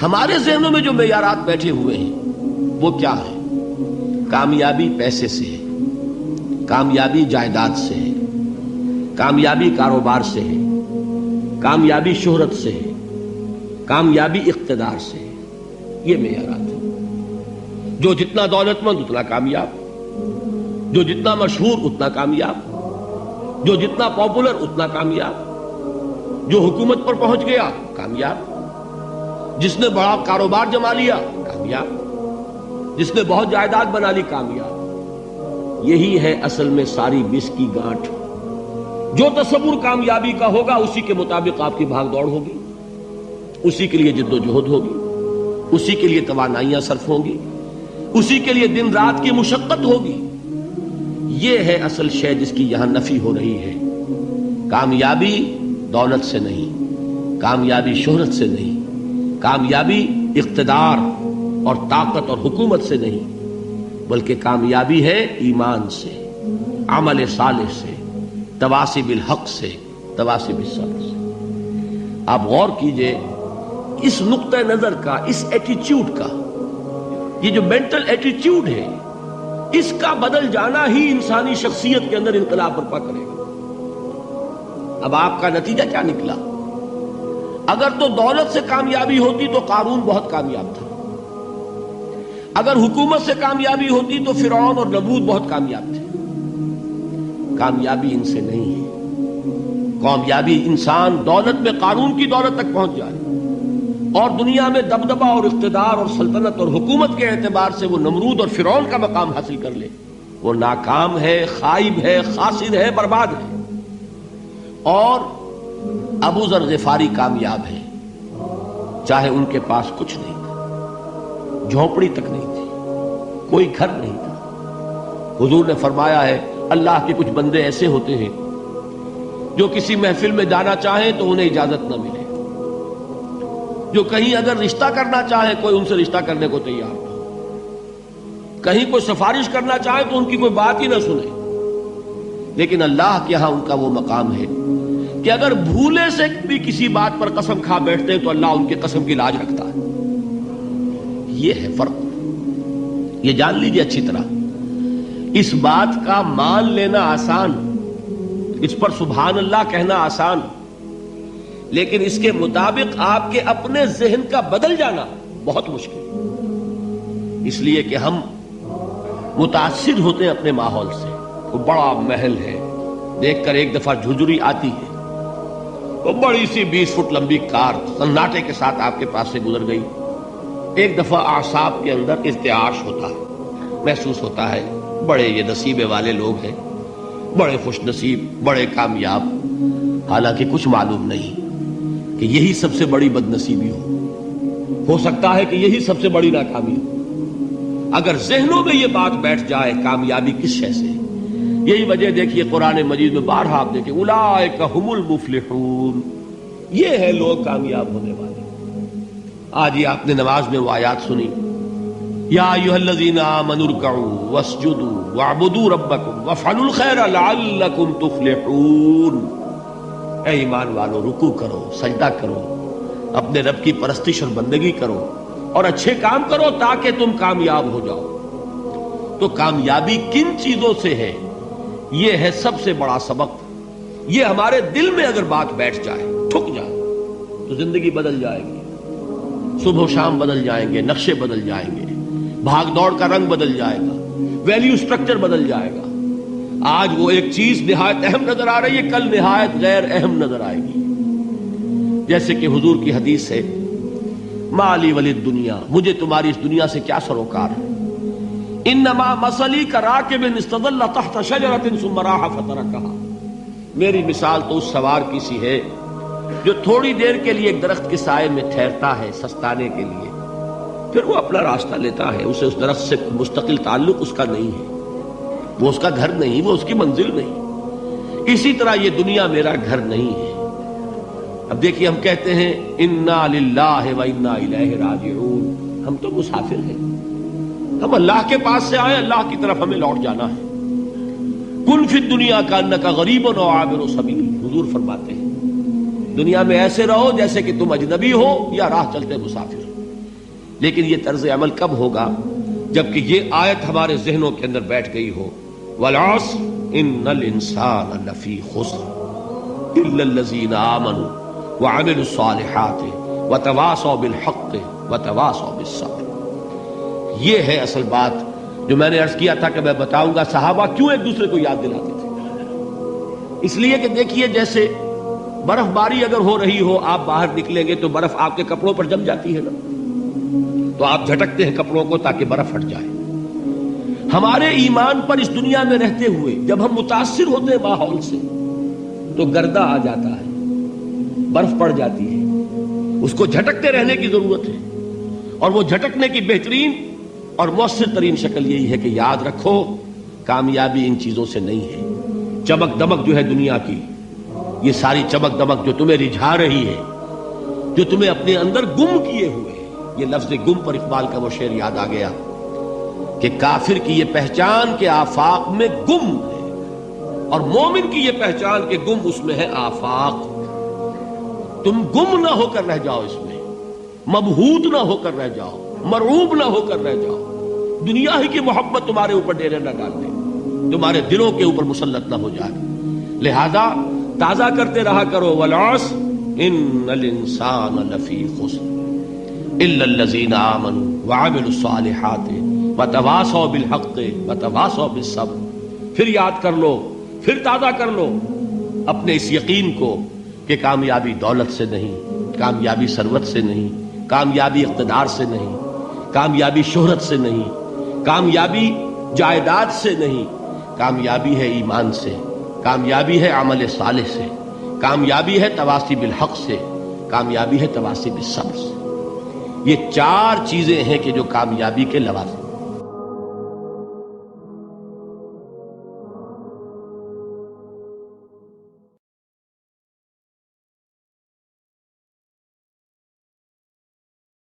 ہمارے ذہنوں میں جو معیارات بیٹھے ہوئے ہیں وہ کیا ہے؟ کامیابی پیسے سے ہے، کامیابی جائیداد سے ہے، کامیابی کاروبار سے ہے، کامیابی شہرت سے ہے، کامیابی اقتدار سے ہے. یہ معیارات ہیں. جو جتنا دولت مند اتنا کامیاب، جو جتنا مشہور اتنا کامیاب، جو جتنا پاپولر اتنا کامیاب، جو حکومت پر پہنچ گیا کامیاب، جس نے بڑا کاروبار جما لیا کامیاب، جس نے بہت جائیداد بنا لی کامیاب. یہی ہے اصل میں ساری بس کی گانٹھ. جو تصور کامیابی کا ہوگا اسی کے مطابق آپ کی بھاگ دوڑ ہوگی، اسی کے لیے جد و جہد ہوگی، اسی کے لیے توانائیاں صرف ہوں گی، اسی کے لیے دن رات کی مشقت ہوگی. یہ ہے اصل شے جس کی یہاں نفی ہو رہی ہے. کامیابی دولت سے نہیں، کامیابی شہرت سے نہیں، کامیابی اقتدار اور طاقت اور حکومت سے نہیں، بلکہ کامیابی ہے ایمان سے، عمل صالح سے، تواصی بالحق سے، تواصی بالصبر سے. آپ غور کیجئے اس نقطہ نظر کا، اس ایٹیچیوڈ کا، یہ جو مینٹل ایٹیچیوڈ ہے، اس کا بدل جانا ہی انسانی شخصیت کے اندر انقلاب برپا کرے گا. اب آپ کا نتیجہ کیا نکلا؟ اگر تو دولت سے کامیابی ہوتی تو قارون بہت کامیاب تھا، اگر حکومت سے کامیابی ہوتی تو فرعون اور نمرود بہت کامیاب تھے. کامیابی ان سے نہیں ہے. کامیابی انسان دولت میں قارون کی دولت تک پہنچ جائے اور دنیا میں دبدبہ اور اقتدار اور سلطنت اور حکومت کے اعتبار سے وہ نمرود اور فرعون کا مقام حاصل کر لے، وہ ناکام ہے، خائب ہے، خاسر ہے، برباد ہے. اور ابو ذر غفاری کامیاب ہے، چاہے ان کے پاس کچھ نہیں تھا، جھونپڑی تک نہیں تھی، کوئی گھر نہیں تھا. حضور نے فرمایا ہے اللہ کے کچھ بندے ایسے ہوتے ہیں جو کسی محفل میں جانا چاہیں تو انہیں اجازت نہ ملے، جو کہیں اگر رشتہ کرنا چاہے کوئی ان سے رشتہ کرنے کو تیار نہ، کہیں کوئی سفارش کرنا چاہے تو ان کی کوئی بات ہی نہ سنے. لیکن اللہ کے ہاں ان کا وہ مقام ہے کہ اگر بھولے سے بھی کسی بات پر قسم کھا بیٹھتے ہیں تو اللہ ان کے قسم کی لاج رکھتا ہے. یہ ہے فرق. یہ جان لیجیے اچھی طرح. اس بات کا مان لینا آسان، اس پر سبحان اللہ کہنا آسان، لیکن اس کے مطابق آپ کے اپنے ذہن کا بدل جانا بہت مشکل. اس لیے کہ ہم متاثر ہوتے ہیں اپنے ماحول سے. وہ بڑا محل ہے، دیکھ کر ایک دفعہ جھجری آتی ہے، وہ بڑی سی 20 فٹ لمبی کار سناٹے کے ساتھ آپ کے پاس سے گزر گئی. ایک دفعہ اعصاب کے اندر ارتعاش ہوتا ہے، محسوس ہوتا ہے بڑے یہ نصیبے والے لوگ ہیں، بڑے خوش نصیب، بڑے کامیاب. حالانکہ کچھ معلوم نہیں کہ یہی سب سے بڑی بد نصیبی ہو سکتا ہے کہ یہی سب سے بڑی ناکامی ہو. اگر ذہنوں میں یہ بات بیٹھ جائے کامیابی کس شے سے. یہی وجہ دیکھیے قرآن مجید میں بارہا آپ دیکھیں اولئک ھم المفلحون، یہ ہے لوگ کامیاب ہونے والے. آج یہ آپ نے نماز میں وہ آیات سنی، یا ایھا الذین آمنوا ارکعوا واسجدوا واعبدوا ربکم وافعلوا الخیر لعلکم تفلحون. اے ایمان والو، رکوع کرو، سجدہ کرو، اپنے رب کی پرستش اور بندگی کرو اور اچھے کام کرو تاکہ تم کامیاب ہو جاؤ. تو کامیابی کن چیزوں سے ہے؟ یہ ہے سب سے بڑا سبق. یہ ہمارے دل میں اگر بات بیٹھ جائے، ٹھک جائے، تو زندگی بدل جائے گی. صبح و شام بدل جائیں گے، نقشے بدل جائیں گے، بھاگ دوڑ کا رنگ بدل جائے گا، ویلیو سٹرکچر بدل جائے گا. آج وہ ایک چیز نہایت اہم نظر آ رہی ہے، کل نہایت غیر اہم نظر آئے گی. جیسے کہ حضور کی حدیث ہے مالی ولی دنیا، مجھے تمہاری اس دنیا سے کیا سروکار ہے. انما مثلی کراکب استظل تحت شجرۃ ثم راح فترکها، میری مثال تو اس سوار کی سی ہے جو تھوڑی دیر کے لیے ایک درخت کے سائے میں ٹھہرتا ہے سستانے کے لیے، پھر وہ اپنا راستہ لیتا ہے. اسے اس درخت سے مستقل تعلق اس کا نہیں ہے، وہ اس کا گھر نہیں، وہ اس کی منزل نہیں. اسی طرح یہ دنیا میرا گھر نہیں ہے. اب دیکھیے ہم کہتے ہیں انا للہ و انا الیہ راجعون، ہم تو مسافر ہیں، ہم اللہ کے پاس سے آئے، اللہ کی طرف ہمیں لوٹ جانا ہے. کن فی الدنیا کانک غریب و عابر سبیل، حضور فرماتے ہیں دنیا میں ایسے رہو جیسے کہ تم اجنبی ہو یا راہ چلتے مسافر. لیکن یہ طرز عمل کب ہوگا؟ جبکہ یہ آیت ہمارے ذہنوں کے اندر بیٹھ گئی ہو، والعصر ان الانسان لفی خسر الا الذین آمنوا وعملوا الصالحات وتواصوا بالحق وتواصوا بالصبر۔ یہ ہے اصل بات جو میں نے عرض کیا تھا کہ میں بتاؤں گا صحابہ کیوں ایک دوسرے کو یاد دلاتے تھے۔ اس لیے کہ دیکھیے جیسے برف باری اگر ہو رہی ہو، آپ باہر نکلیں گے تو برف آپ کے کپڑوں پر جم جاتی ہے نا، تو آپ جھٹکتے ہیں کپڑوں کو تاکہ برف ہٹ جائے۔ ہمارے ایمان پر اس دنیا میں رہتے ہوئے جب ہم متاثر ہوتے ہیں ماحول سے تو گردہ آ جاتا ہے، برف پڑ جاتی ہے، اس کو جھٹکتے رہنے کی ضرورت ہے۔ اور وہ جھٹکنے کی بہترین اور مؤثر ترین شکل یہی ہے کہ یاد رکھو کامیابی ان چیزوں سے نہیں ہے۔ چمک دمک جو ہے دنیا کی، یہ ساری چمک دمک جو تمہیں رجھا رہی ہے، جو تمہیں اپنے اندر گم کیے ہوئے ہے، یہ لفظ گم پر اقبال کا وہ شعر یاد آ گیا کہ کافر کی یہ پہچان کے آفاق میں گم ہے، اور مومن کی یہ پہچان کہ گم اس میں ہے آفاق۔ تم گم نہ ہو کر رہ جاؤ، اس میں مبہوت نہ ہو کر رہ جاؤ، مرعوب نہ ہو کر رہ جاؤ، دنیا ہی کی محبت تمہارے اوپر ڈیرے نہ ڈال دے، تمہارے دلوں کے اوپر مسلط نہ ہو جائے۔ لہذا تازہ کرتے رہا کرو، والعصر ان الانسان لفی خسر الا الذین آمنوا وعملوا الصالحات وتواصوا بالحق وتواصوا بالصبر۔ پھر یاد کر لو، پھر تازہ کر لو اپنے اس یقین کو کہ کامیابی دولت سے نہیں، کامیابی ثروت سے نہیں، کامیابی اقتدار سے نہیں، کامیابی شہرت سے نہیں، کامیابی جائیداد سے نہیں، کامیابی ہے ایمان سے، کامیابی ہے عمل صالح سے، کامیابی ہے تواصی بالحق سے، کامیابی ہے تواصی بالصبر سے۔ یہ چار چیزیں ہیں کہ جو کامیابی کے لوازم